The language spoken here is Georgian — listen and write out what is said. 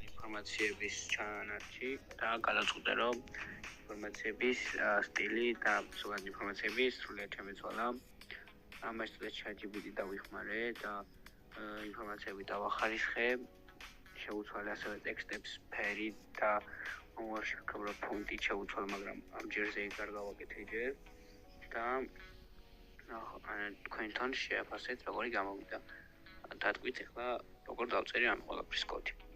ინფორმაციების ჩანართი და გადაწყვიტე რომ ინფორმაციების სტილი და ზოგადად ინფორმაციების სრულიად შემეცვალა. ამას ChatGPT დავიხმარე და ინფორმაციები დავახარისხე. შეუცვალე ასევე ტექსტებს ფერი და მომავალში ვფიქრობ ფონტი შეუცვალე, მაგრამ ამჯერზე იქ არ გავაკეთე ჯერ და თქვენთან შეაფასეთ როგორი გამოვიდა. დატყვით ახლა როგორ დავწერი ამ ყველაფრის კოდი.